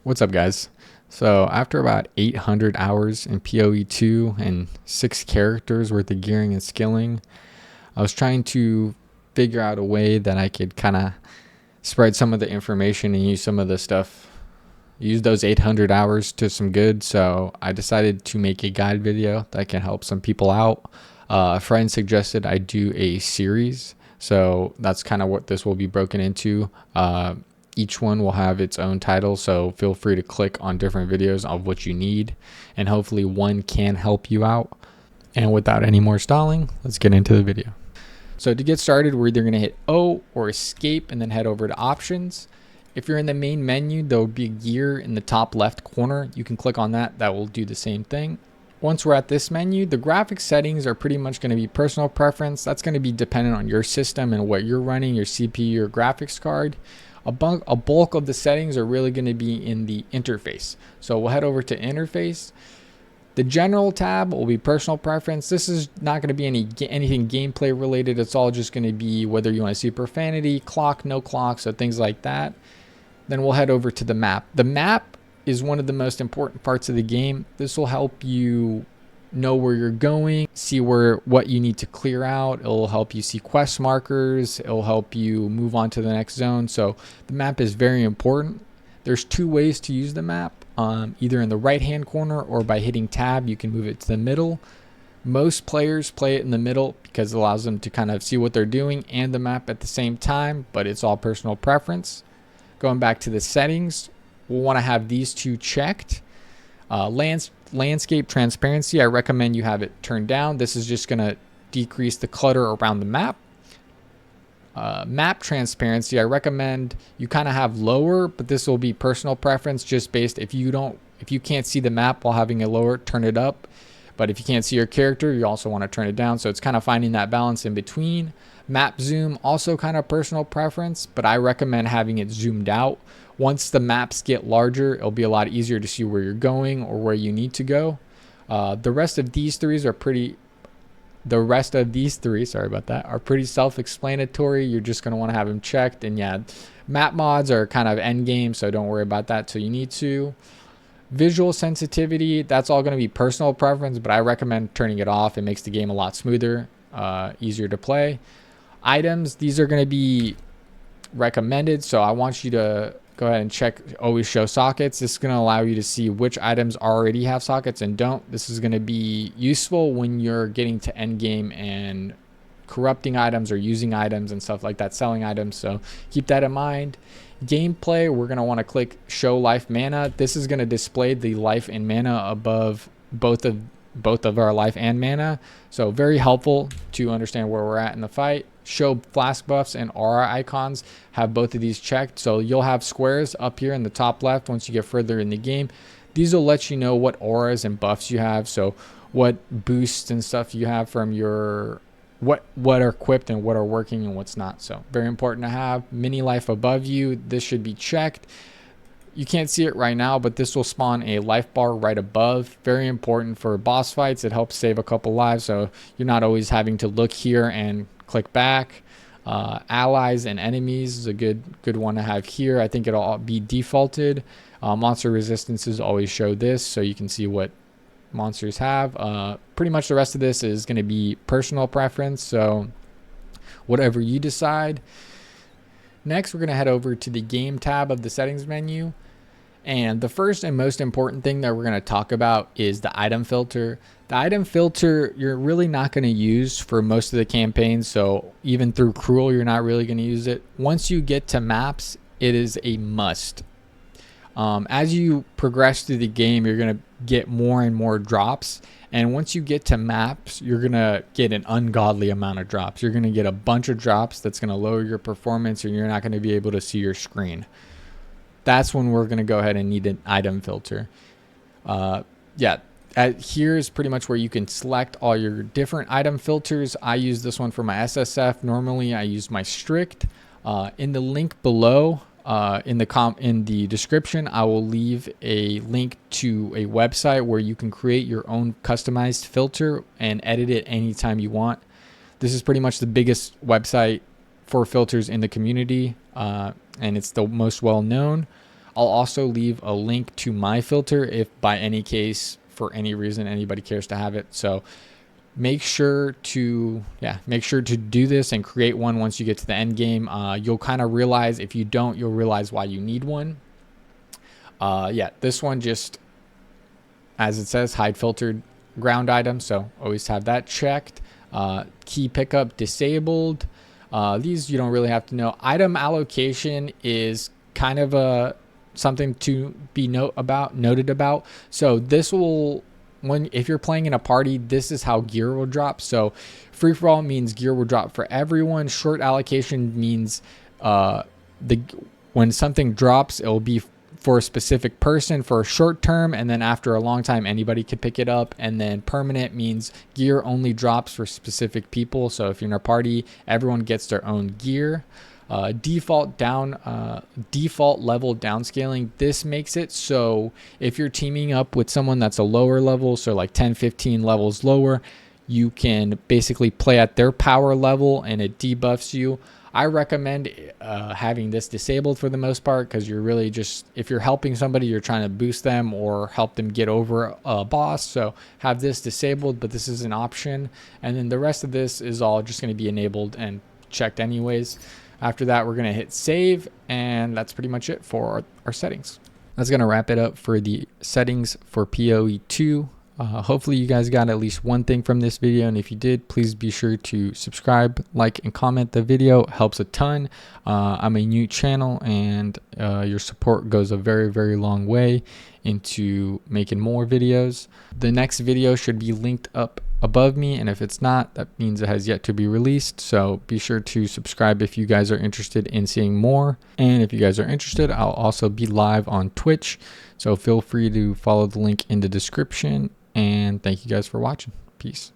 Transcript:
What's up, guys? So after about 800 hours in POE2 and 6 characters worth of gearing and skilling, I was trying to figure out a way that I could kind of spread some of the information and use some of the stuff, use those 800 hours to some good. So I decided to make a guide video that can help some people out. A friend suggested I do a series, so that's kind of what this will be broken into. Each one will have its own title, so feel free to click on different videos of what you need, and hopefully one can help you out. And without any more stalling, let's get into the video. So to get started, we're either going to hit O or escape and then head over to options. If you're in the main menu, there will be a gear in the top left corner. You can click on that. That will do the same thing. Once we're at this menu, the graphics settings are pretty much going to be personal preference. That's going to be dependent on your system and what you're running, your CPU, your graphics card. A bulk of the settings are really going to be in the interface. So we'll head over to interface. The general tab will be personal preference. This is not going to be anything gameplay related. It's all just going to be whether you want to see profanity, clock, no clock, so things like that. Then we'll head over to the map. The map is one of the most important parts of the game. This will help you know where you're going, see what you need to clear out. It'll help you see quest markers. It'll help you move on to the next zone. So the map is very important. There's two ways to use the map, either in the right hand corner or by hitting tab. You can move it to the middle. Most players play it in the middle because it allows them to kind of see what they're doing and the map at the same time, but it's all personal preference. Going back to the settings, we'll want to have these two checked. Landscape transparency, I recommend you have it turned down. This is just going to decrease the clutter around the map. Map transparency, I recommend you kind of have lower, but this will be personal preference, just based if you can't see the map while having it lower, turn it up. But if you can't see your character, you also want to turn it down. So it's kind of finding that balance in between. Map zoom, also kind of personal preference, but I recommend having it zoomed out. Once the maps get larger, it'll be a lot easier to see where you're going or where you need to go. The rest of these three, sorry about that, are pretty self-explanatory. You're just going to want to have them checked. And yeah, map mods are kind of end game, so don't worry about that till you need to. Visual sensitivity, that's all going to be personal preference, but I recommend turning it off. It makes the game a lot smoother, easier to play. Items, these are going to be recommended, so I want you to go ahead and check always show sockets. This is going to allow you to see which items already have sockets and don't. This is going to be useful when you're getting to end game and corrupting items or using items and stuff like that, selling items, so keep that in mind. Gameplay, we're going to want to click show life mana. This is going to display the life and mana above both of our life and mana, so very helpful to understand where we're at in the fight. Show flask buffs and aura icons, have both of these checked, so you'll have squares up here in the top left. Once you get further in the game, these will let you know what auras and buffs you have, so what boosts and stuff you have from your what are equipped and what are working and what's not. So very important to have. Mini life above you, this should be checked. You can't see it right now, but this will spawn a life bar right above. Very important for boss fights. It helps save a couple lives, so you're not always having to look here and click back. Allies and enemies is a good one to have here. I think it'll be defaulted. Monster resistances always show this, so you can see what monsters have. Pretty much the rest of this is going to be personal preference, so whatever you decide. Next, we're going to head over to the game tab of the settings menu. And the first and most important thing that we're going to talk about is the item filter. The item filter, you're really not going to use for most of the campaigns. So even through Cruel, you're not really going to use it. Once you get to maps, it is a must. As you progress through the game, you're going to get more and more drops. And once you get to maps, you're going to get an ungodly amount of drops. You're going to get a bunch of drops that's going to lower your performance, and you're not going to be able to see your screen. That's when we're going to go ahead and need an item filter. Here is pretty much where you can select all your different item filters. I use this one for my SSF. Normally, I use my strict. In the link below, in the description, I will leave a link to a website where you can create your own customized filter and edit it anytime you want. This is pretty much the biggest website for filters in the community, and it's the most well known. I'll also leave a link to my filter if by any case, for any reason, anybody cares to have it. So make sure to do this and create one once you get to the end game. You'll kind of realize, if you don't, you'll realize why you need one. This one, just as it says, hide filtered ground items, so always have that checked. Key pickup disabled. These you don't really have to know. Item allocation is kind of something to be noted about. So this will, if you're playing in a party, this is how gear will drop. So free for all means gear will drop for everyone. Short allocation means when something drops, it will be for a specific person for a short term, and then after a long time anybody could pick it up. And then permanent means gear only drops for specific people. So if you're in a party, everyone gets their own gear. Default level downscaling, this makes it so if you're teaming up with someone that's a lower level, so like 10-15 levels lower, you can basically play at their power level and it debuffs you. I recommend having this disabled for the most part, because you're really just, if you're helping somebody, you're trying to boost them or help them get over a boss. So have this disabled, but this is an option. And then the rest of this is all just going to be enabled and checked anyways. After that, we're going to hit save, and that's pretty much it for our settings. That's going to wrap it up for the settings for POE2. Hopefully you guys got at least one thing from this video, and if you did, please be sure to subscribe, like, and comment the video. It helps a ton. I'm a new channel, and your support goes a very, very long way into making more videos. The next video should be linked up above me, and if it's not, that means it has yet to be released. So be sure to subscribe if you guys are interested in seeing more. And if you guys are interested, I'll also be live on Twitch, so feel free to follow the link in the description. And thank you guys for watching. Peace.